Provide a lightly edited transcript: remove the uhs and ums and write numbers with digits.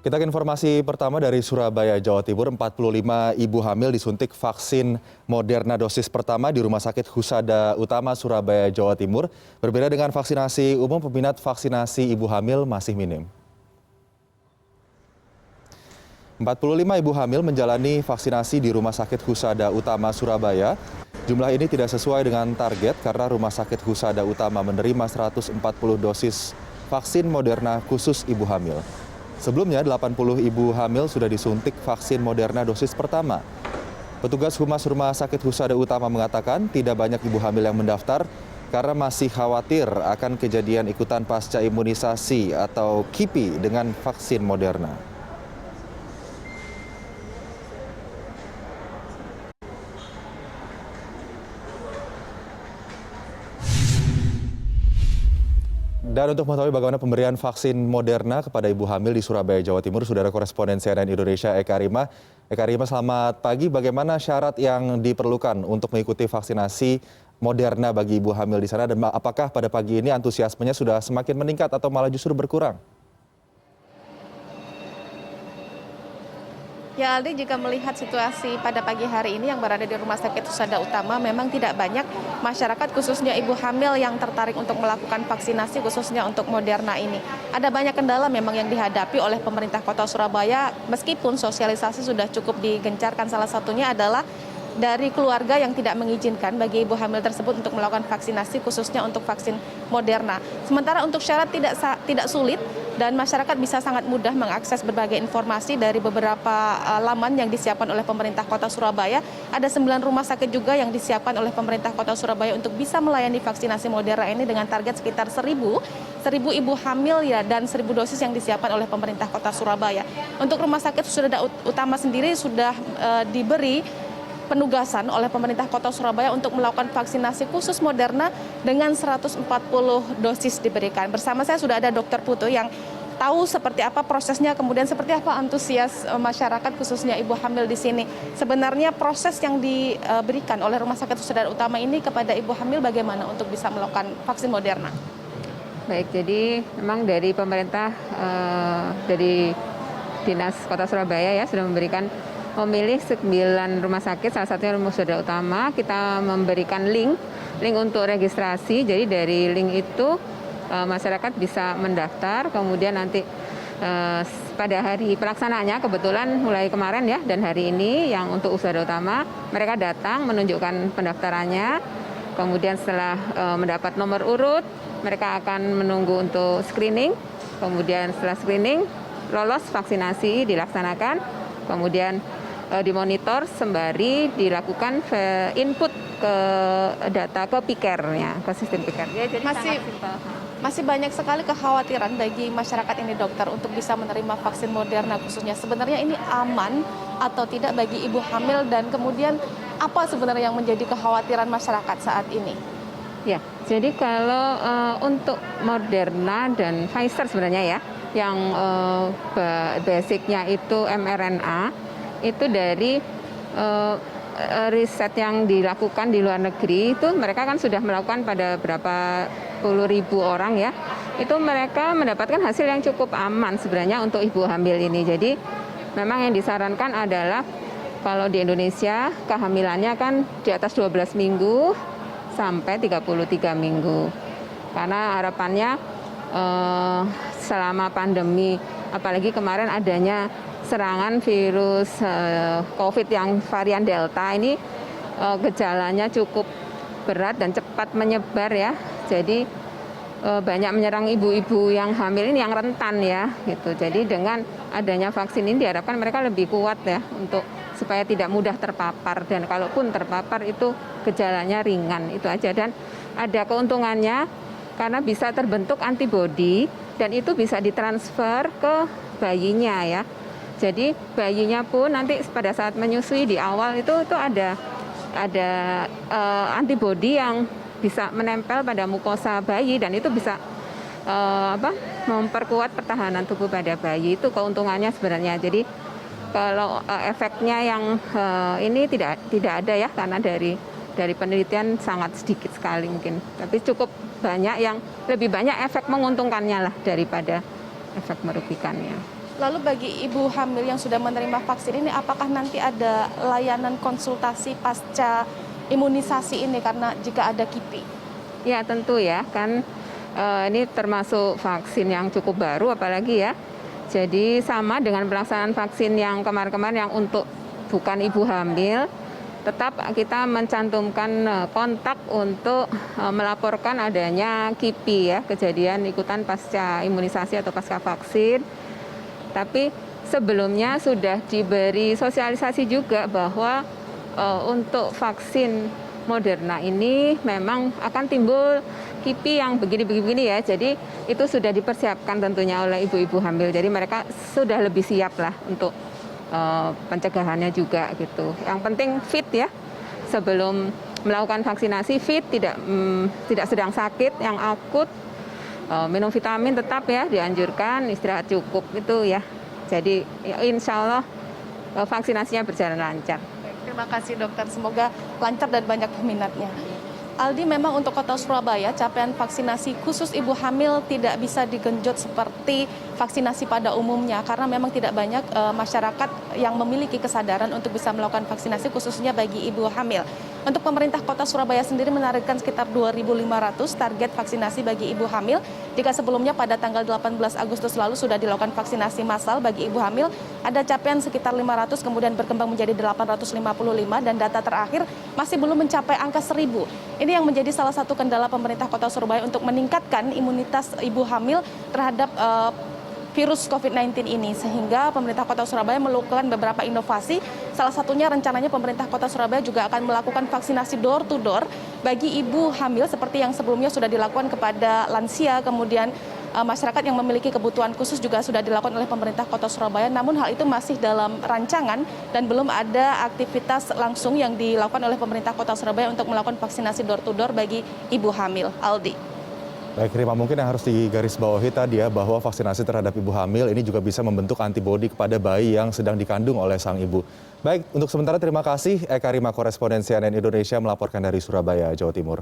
Kita ke informasi pertama dari Surabaya, Jawa Timur. 45 ibu hamil disuntik vaksin Moderna dosis pertama di Rumah Sakit Husada Utama, Surabaya, Jawa Timur. Berbeda dengan vaksinasi umum, peminat vaksinasi ibu hamil masih minim. 45 ibu hamil menjalani vaksinasi di Rumah Sakit Husada Utama, Surabaya. Jumlah ini tidak sesuai dengan target karena Rumah Sakit Husada Utama menerima 140 dosis vaksin Moderna khusus ibu hamil. Sebelumnya, 80 ibu hamil sudah disuntik vaksin Moderna dosis pertama. Petugas Humas Rumah Sakit Husada Utama mengatakan tidak banyak ibu hamil yang mendaftar karena masih khawatir akan kejadian ikutan pasca imunisasi atau KIPI dengan vaksin Moderna. Dan untuk mengetahui bagaimana pemberian vaksin Moderna kepada ibu hamil di Surabaya, Jawa Timur, sudah ada koresponden CNN Indonesia Eka Rima. Eka Rima, selamat pagi. Bagaimana syarat yang diperlukan untuk mengikuti vaksinasi Moderna bagi ibu hamil di sana? Dan apakah pada pagi ini antusiasmenya sudah semakin meningkat atau malah justru berkurang? Ya Aldi, jika melihat situasi pada pagi hari ini yang berada di Rumah Sakit Husada Utama, memang tidak banyak masyarakat khususnya ibu hamil yang tertarik untuk melakukan vaksinasi khususnya untuk Moderna ini. Ada banyak kendala memang yang dihadapi oleh pemerintah Kota Surabaya meskipun sosialisasi sudah cukup digencarkan. Salah satunya adalah dari keluarga yang tidak mengizinkan bagi ibu hamil tersebut untuk melakukan vaksinasi khususnya untuk vaksin Moderna. Sementara untuk syarat tidak sulit dan masyarakat bisa sangat mudah mengakses berbagai informasi dari beberapa laman yang disiapkan oleh pemerintah Kota Surabaya. Ada 9 rumah sakit juga yang disiapkan oleh pemerintah Kota Surabaya untuk bisa melayani vaksinasi Moderna ini dengan target sekitar 1.000 ibu hamil ya dan 1.000 dosis yang disiapkan oleh pemerintah Kota Surabaya. Untuk Rumah Sakit Husada Utama sendiri sudah diberi penugasan oleh pemerintah Kota Surabaya untuk melakukan vaksinasi khusus Moderna dengan 140 dosis diberikan. Bersama saya sudah ada Dr. Putu yang tahu seperti apa prosesnya, kemudian seperti apa antusias masyarakat khususnya ibu hamil di sini. Sebenarnya proses yang diberikan oleh Rumah Sakit Husada Utama ini kepada ibu hamil bagaimana untuk bisa melakukan vaksin Moderna? Baik, jadi memang dari pemerintah, dari Dinas Kota Surabaya ya sudah memilih 9 rumah sakit, salah satunya Rumah Husada Utama. Kita memberikan link untuk registrasi. Jadi dari link itu masyarakat bisa mendaftar, kemudian nanti pada hari pelaksanaannya kebetulan mulai kemarin ya dan hari ini yang untuk Husada Utama mereka datang menunjukkan pendaftarannya. Kemudian setelah mendapat nomor urut, mereka akan menunggu untuk screening. Kemudian setelah screening lolos vaksinasi dilaksanakan. Kemudian dimonitor sembari dilakukan input ke data ke Piker-nya, ke sistem Piker. Ya, jadi masih banyak sekali kekhawatiran bagi masyarakat ini dokter untuk bisa menerima vaksin Moderna khususnya. Sebenarnya ini aman atau tidak bagi ibu hamil dan kemudian apa sebenarnya yang menjadi kekhawatiran masyarakat saat ini? Ya, jadi kalau untuk Moderna dan Pfizer sebenarnya ya, yang basicnya itu mRNA, itu dari riset yang dilakukan di luar negeri itu mereka kan sudah melakukan pada berapa puluh ribu orang ya, itu mereka mendapatkan hasil yang cukup aman sebenarnya untuk ibu hamil ini. Jadi memang yang disarankan adalah kalau di Indonesia kehamilannya kan di atas 12 minggu sampai 33 minggu karena harapannya selama pandemi apalagi kemarin adanya serangan virus COVID yang varian Delta ini gejalanya cukup berat dan cepat menyebar ya. Jadi banyak menyerang ibu-ibu yang hamil ini yang rentan ya gitu. Jadi dengan adanya vaksin ini diharapkan mereka lebih kuat ya untuk supaya tidak mudah terpapar dan kalaupun terpapar itu gejalanya ringan itu aja dan ada keuntungannya karena bisa terbentuk antibodi dan itu bisa ditransfer ke bayinya ya. Jadi bayinya pun nanti pada saat menyusui di awal itu ada antibodi yang bisa menempel pada mukosa bayi dan itu bisa memperkuat pertahanan tubuh pada bayi. Itu keuntungannya sebenarnya. Jadi kalau efeknya yang ini tidak ada ya karena dari penelitian sangat sedikit sekali mungkin. Tapi cukup banyak yang lebih banyak efek menguntungkannya lah daripada efek merugikannya. Lalu bagi ibu hamil yang sudah menerima vaksin ini, apakah nanti ada layanan konsultasi pasca imunisasi ini karena jika ada KIPI? Ya tentu ya, kan ini termasuk vaksin yang cukup baru apalagi ya. Jadi sama dengan pelaksanaan vaksin yang kemarin-kemarin yang untuk bukan ibu hamil, tetap kita mencantumkan kontak untuk melaporkan adanya KIPI ya, kejadian ikutan pasca imunisasi atau pasca vaksin. Tapi sebelumnya sudah diberi sosialisasi juga bahwa untuk vaksin Moderna ini memang akan timbul KIPI yang begini-begini ya. Jadi itu sudah dipersiapkan tentunya oleh ibu-ibu hamil. Jadi mereka sudah lebih siap lah untuk pencegahannya juga gitu. Yang penting fit ya. Sebelum melakukan vaksinasi fit, tidak sedang sakit, yang akut. Minum vitamin tetap ya dianjurkan, istirahat cukup itu ya. Jadi ya, insya Allah vaksinasinya berjalan lancar. Terima kasih dokter, semoga lancar dan banyak peminatnya. Aldi, memang untuk Kota Surabaya capaian vaksinasi khusus ibu hamil tidak bisa digenjot seperti vaksinasi pada umumnya karena memang tidak banyak masyarakat yang memiliki kesadaran untuk bisa melakukan vaksinasi khususnya bagi ibu hamil. Untuk pemerintah Kota Surabaya sendiri menargetkan sekitar 2.500 target vaksinasi bagi ibu hamil. Jika sebelumnya pada tanggal 18 Agustus lalu sudah dilakukan vaksinasi massal bagi ibu hamil, ada capaian sekitar 500 kemudian berkembang menjadi 855 dan data terakhir masih belum mencapai angka 1.000. Ini yang menjadi salah satu kendala pemerintah Kota Surabaya untuk meningkatkan imunitas ibu hamil terhadap virus COVID-19 ini, sehingga pemerintah Kota Surabaya melakukan beberapa inovasi. Salah satunya rencananya pemerintah Kota Surabaya juga akan melakukan vaksinasi door to door bagi ibu hamil seperti yang sebelumnya sudah dilakukan kepada lansia, kemudian masyarakat yang memiliki kebutuhan khusus juga sudah dilakukan oleh pemerintah Kota Surabaya. Namun hal itu masih dalam rancangan dan belum ada aktivitas langsung yang dilakukan oleh pemerintah Kota Surabaya untuk melakukan vaksinasi door to door bagi ibu hamil. Aldi. Baik, Rima, mungkin yang harus digarisbawahi tadi ya bahwa vaksinasi terhadap ibu hamil ini juga bisa membentuk antibodi kepada bayi yang sedang dikandung oleh sang ibu. Baik, untuk sementara terima kasih Eka Rima, koresponden CNN Indonesia melaporkan dari Surabaya, Jawa Timur.